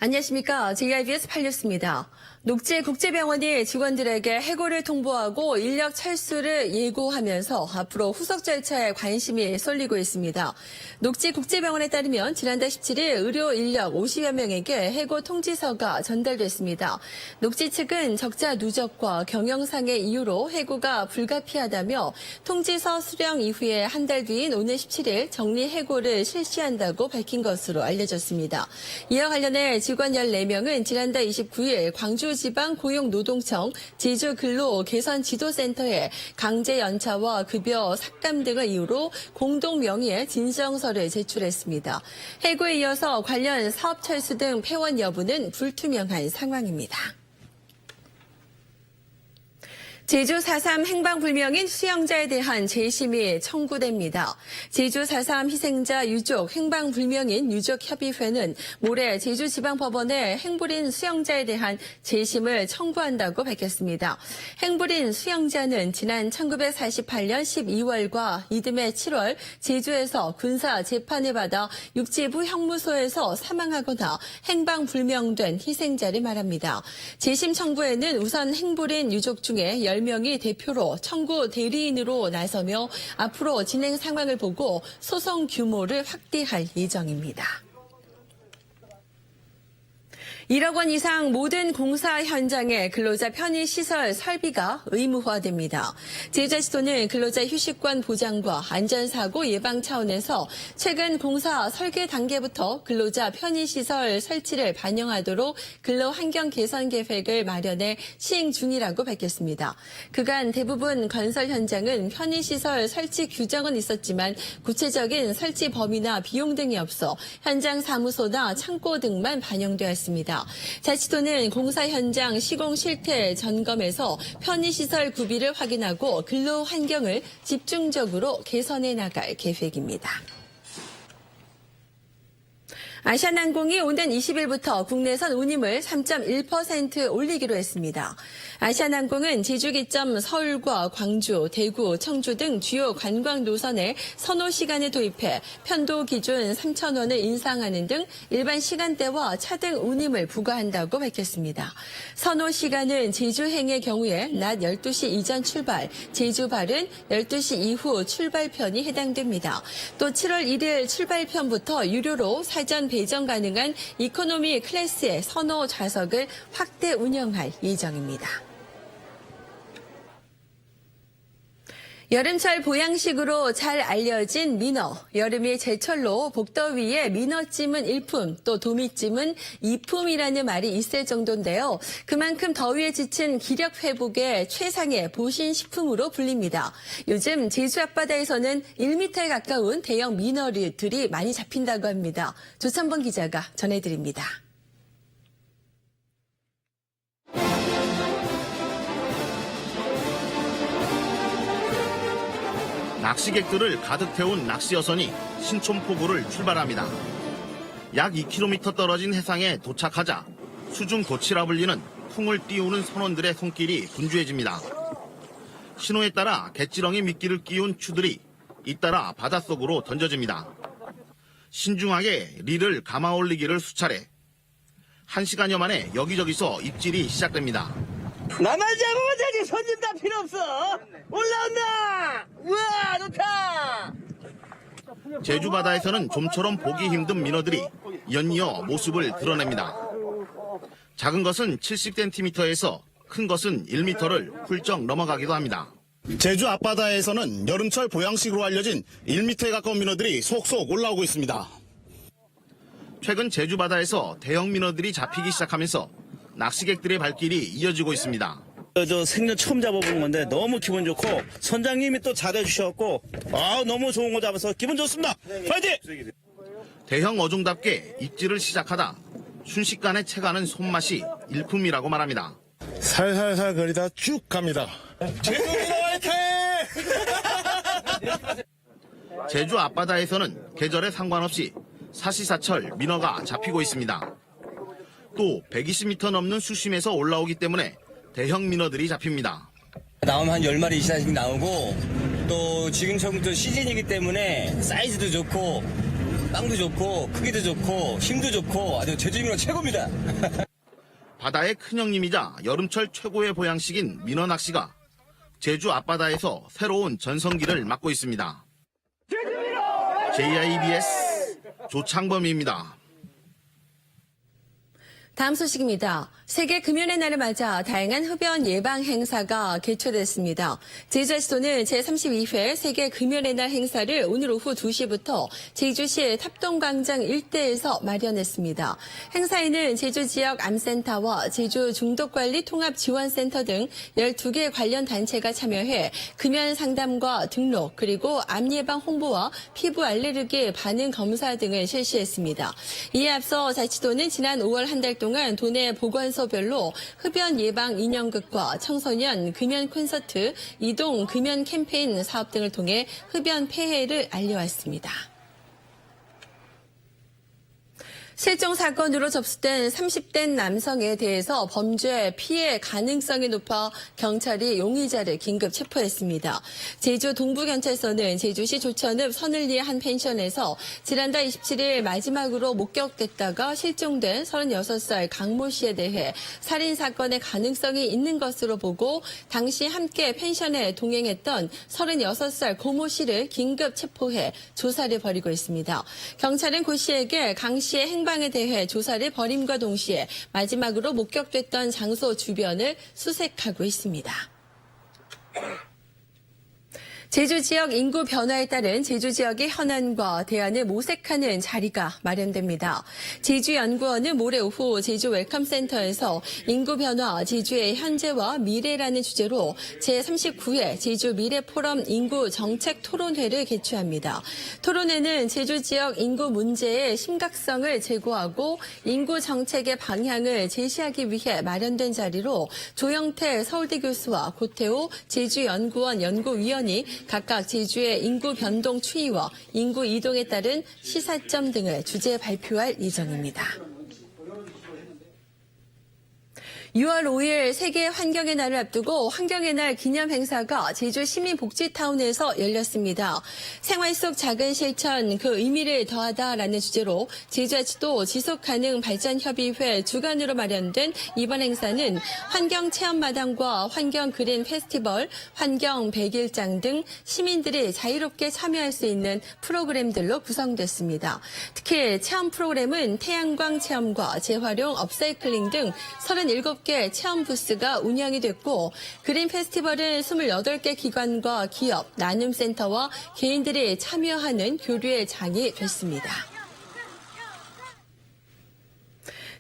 안녕하십니까. JIBS 8뉴스입니다. 녹지국제병원이 직원들에게 해고를 통보하고 인력 철수를 예고하면서 앞으로 후속 절차에 관심이 쏠리고 있습니다. 녹지국제병원에 따르면 지난달 17일 의료 인력 50여 명에게 해고 통지서가 전달됐습니다. 녹지 측은 적자 누적과 경영상의 이유로 해고가 불가피하다며 통지서 수령 이후에 한 달 뒤인 오늘 17일 정리 해고를 실시한다고 밝힌 것으로 알려졌습니다. 이와 관련해 직원 14명은 지난달 29일 광주지방고용노동청 제주근로개선지도센터에 강제 연차와 급여 삭감 등을 이유로 공동 명의의 진정서를 제출했습니다. 해고에 이어서 관련 사업 철수 등 폐원 여부는 불투명한 상황입니다. 제주 4.3 행방불명인 수영자에 대한 재심이 청구됩니다. 제주 4.3 희생자 유족 행방불명인 유족협의회는 모레 제주지방법원에 행불인 수영자에 대한 재심을 청구한다고 밝혔습니다. 행불인 수영자는 지난 1948년 12월과 이듬해 7월 제주에서 군사 재판을 받아 육지부 형무소에서 사망하거나 행방불명된 희생자를 말합니다. 재심 청구에는 우선 행불인 유족 중에 10명이 대표로 청구 대리인으로 나서며 앞으로 진행 상황을 보고 소송 규모를 확대할 예정입니다. 1억 원 이상 모든 공사 현장의 근로자 편의시설 설비가 의무화됩니다. 제주시도는 근로자 휴식권 보장과 안전사고 예방 차원에서 최근 공사 설계 단계부터 근로자 편의시설 설치를 반영하도록 근로환경 개선 계획을 마련해 시행 중이라고 밝혔습니다. 그간 대부분 건설 현장은 편의시설 설치 규정은 있었지만 구체적인 설치 범위나 비용 등이 없어 현장 사무소나 창고 등만 반영되었습니다. 자치도는 공사 현장 시공 실태 점검에서 편의시설 구비를 확인하고 근로 환경을 집중적으로 개선해 나갈 계획입니다. 아시아나항공이 오는 20일부터 국내선 운임을 3.1% 올리기로 했습니다. 아시아나항공은 제주 기점 서울과 광주, 대구, 청주 등 주요 관광 노선에 선호 시간을 도입해 편도 기준 3,000원을 인상하는 등 일반 시간대와 차등 운임을 부과한다고 밝혔습니다. 선호 시간은 제주행의 경우에 낮 12시 이전 출발, 제주발은 12시 이후 출발편이 해당됩니다. 또 7월 1일 출발편부터 유료로 사전 배정 가능한 이코노미 클래스의 선호 좌석을 확대 운영할 예정입니다. 여름철 보양식으로 잘 알려진 민어. 여름이 제철로 복더위에 민어찜은 일품, 또 도미찜은 이품이라는 말이 있을 정도인데요. 그만큼 더위에 지친 기력 회복의 최상의 보신식품으로 불립니다. 요즘 제주 앞바다에서는 1m에 가까운 대형 민어들이 많이 잡힌다고 합니다. 조찬범 기자가 전해드립니다. 낚시객들을 가득 태운 낚시여선이 신촌포구를 출발합니다. 약 2km 떨어진 해상에 도착하자 수중 도치라 불리는 풍을 띄우는 선원들의 손길이 분주해집니다. 신호에 따라 갯지렁이 미끼를 끼운 추들이 잇따라 바닷속으로 던져집니다. 신중하게 릴을 감아 올리기를 수차례. 1시간여 만에 여기저기서 입질이 시작됩니다. 나만 잡으면 되지. 손님 다 필요 없어. 올라온다. 우와, 좋다. 제주 바다에서는 좀처럼 보기 힘든 민어들이 연이어 모습을 드러냅니다. 작은 것은 70cm에서 큰 것은 1m를 훌쩍 넘어가기도 합니다. 제주 앞바다에서는 여름철 보양식으로 알려진 1m에 가까운 민어들이 속속 올라오고 있습니다. 최근 제주 바다에서 대형 민어들이 잡히기 시작하면서 낚시객들의 발길이 이어지고 있습니다. 저 생전 처음 잡아보는 건데 너무 기분 좋고 선장님이 또 잘해주셔갖고 너무 좋은 거 잡아서 기분 좋습니다. 파이팅! 대형 어종답게 입질을 시작하다 순식간에 채가는 손맛이 일품이라고 말합니다. 살살살 거리다 쭉 갑니다. 제주 앞바다에서는 계절에 상관없이 사시사철 민어가 잡히고 있습니다. 또 120m 넘는 수심에서 올라오기 때문에 대형 민어들이 잡힙니다. 나오면 한 10마리 이상씩 나오고 또 지금처럼 시즌이기 때문에 사이즈도 좋고 땅도 좋고 크기도 좋고 힘도 좋고 아주 제주민어 최고입니다. 바다의 큰형님이자 여름철 최고의 보양식인 민어 낚시가 제주 앞바다에서 새로운 전성기를 맞고 있습니다. JIBS 조창범입니다. 다음 소식입니다. 세계 금연의 날을 맞아 다양한 흡연 예방 행사가 개최됐습니다. 제주시도는 제32회 세계 금연의 날 행사를 오늘 오후 2시부터 제주시 탑동광장 일대에서 마련했습니다. 행사에는 제주 지역 암센터와 제주 중독관리 통합지원센터 등 12개 관련 단체가 참여해 금연 상담과 등록 그리고 암 예방 홍보와 피부 알레르기 반응 검사 등을 실시했습니다. 이에 앞서 자치도는 지난 5월 한 달 동안 도내 보건소별로 흡연 예방 인형극과 청소년 금연 콘서트, 이동 금연 캠페인 사업 등을 통해 흡연 폐해를 알려왔습니다. 실종 사건으로 접수된 30대 남성에 대해서 범죄 피해 가능성이 높아 경찰이 용의자를 긴급 체포했습니다. 제주 동부경찰서는 제주시 조천읍 선을리의 한 펜션에서 지난달 27일 마지막으로 목격됐다가 실종된 36살 강모 씨에 대해 살인 사건의 가능성이 있는 것으로 보고 당시 함께 펜션에 동행했던 36살 고모 씨를 긴급 체포해 조사를 벌이고 있습니다. 경찰은 고 씨에게 강 씨의 행방에 대해 조사를 벌임과 동시에 마지막으로 목격됐던 장소 주변을 수색하고 있습니다. 제주 지역 인구 변화에 따른 제주 지역의 현안과 대안을 모색하는 자리가 마련됩니다. 제주연구원은 모레 오후 제주 웰컴센터에서 인구 변화 제주의 현재와 미래라는 주제로 제39회 제주 미래포럼 인구 정책 토론회를 개최합니다. 토론회는 제주 지역 인구 문제의 심각성을 제고하고 인구 정책의 방향을 제시하기 위해 마련된 자리로 조영태 서울대 교수와 고태호 제주연구원 연구위원이 각각 제주의 인구 변동 추이와 인구 이동에 따른 시사점 등을 주제 발표할 예정입니다. 6월 5일 세계 환경의 날을 앞두고 환경의 날 기념 행사가 제주 시민복지타운에서 열렸습니다. 생활 속 작은 실천 그 의미를 더하다라는 주제로 제주아치도 지속가능발전협의회 주관으로 마련된 이번 행사는 환경체험마당과 환경그린 페스티벌, 환경 100일장 등 시민들이 자유롭게 참여할 수 있는 프로그램들로 구성됐습니다. 특히 체험 프로그램은 태양광 체험과 재활용 업사이클링 등 37개 체험 부스가 운영이 됐고 그린 페스티벌은 28개 기관과 기업, 나눔센터와 개인들이 참여하는 교류의 장이 됐습니다.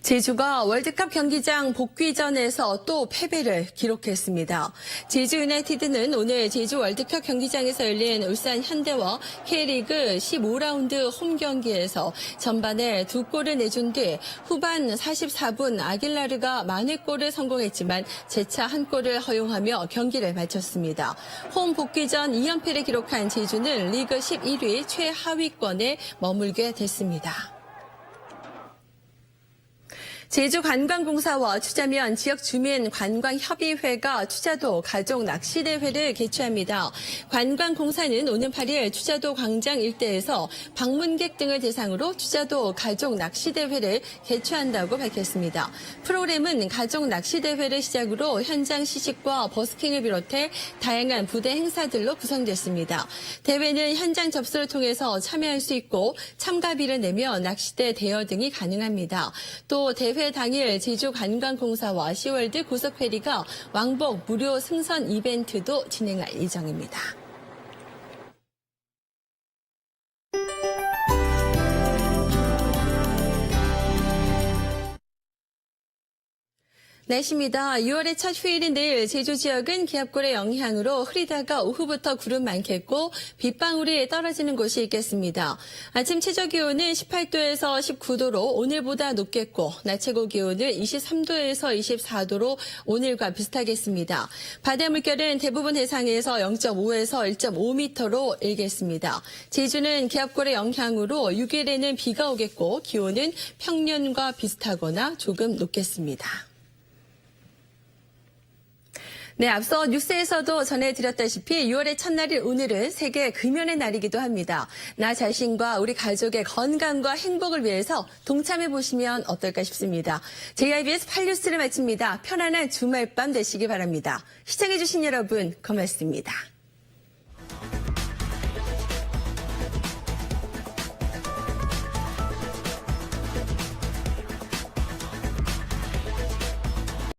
제주가 월드컵 경기장 복귀전에서 또 패배를 기록했습니다. 제주 유나이티드는 오늘 제주 월드컵 경기장에서 열린 울산 현대와 K리그 15라운드 홈 경기에서 전반에 2골을 내준 뒤 후반 44분 아길라르가 만회골을 성공했지만 재차 한 골을 허용하며 경기를 마쳤습니다. 홈 복귀전 2연패를 기록한 제주는 리그 11위 최하위권에 머물게 됐습니다. 제주관광공사와 추자면 지역주민관광협의회가 추자도 가족낚시대회를 개최합니다. 관광공사는 오는 8일 추자도 광장 일대에서 방문객 등을 대상으로 추자도 가족낚시대회를 개최한다고 밝혔습니다. 프로그램은 가족낚시대회를 시작으로 현장 시식과 버스킹을 비롯해 다양한 부대 행사들로 구성됐습니다. 대회는 현장 접수를 통해서 참여할 수 있고 참가비를 내며 낚시대 대여 등이 가능합니다. 또 대회 당일 제주관광공사와 시월드 고속페리가 왕복 무료 승선 이벤트도 진행할 예정입니다. 날씨입니다. 6월의 첫 휴일인 내일 제주 지역은 기압골의 영향으로 흐리다가 오후부터 구름 많겠고 빗방울이 떨어지는 곳이 있겠습니다. 아침 최저기온은 18도에서 19도로 오늘보다 높겠고 낮 최고기온은 23도에서 24도로 오늘과 비슷하겠습니다. 바다 물결은 대부분 해상에서 0.5에서 1.5m로 일겠습니다. 제주는 기압골의 영향으로 6일에는 비가 오겠고 기온은 평년과 비슷하거나 조금 높겠습니다. 네, 앞서 뉴스에서도 전해드렸다시피 6월의 첫날인 오늘은 세계 금연의 날이기도 합니다. 나 자신과 우리 가족의 건강과 행복을 위해서 동참해보시면 어떨까 싶습니다. JIBS 8뉴스를 마칩니다. 편안한 주말밤 되시기 바랍니다. 시청해주신 여러분 고맙습니다.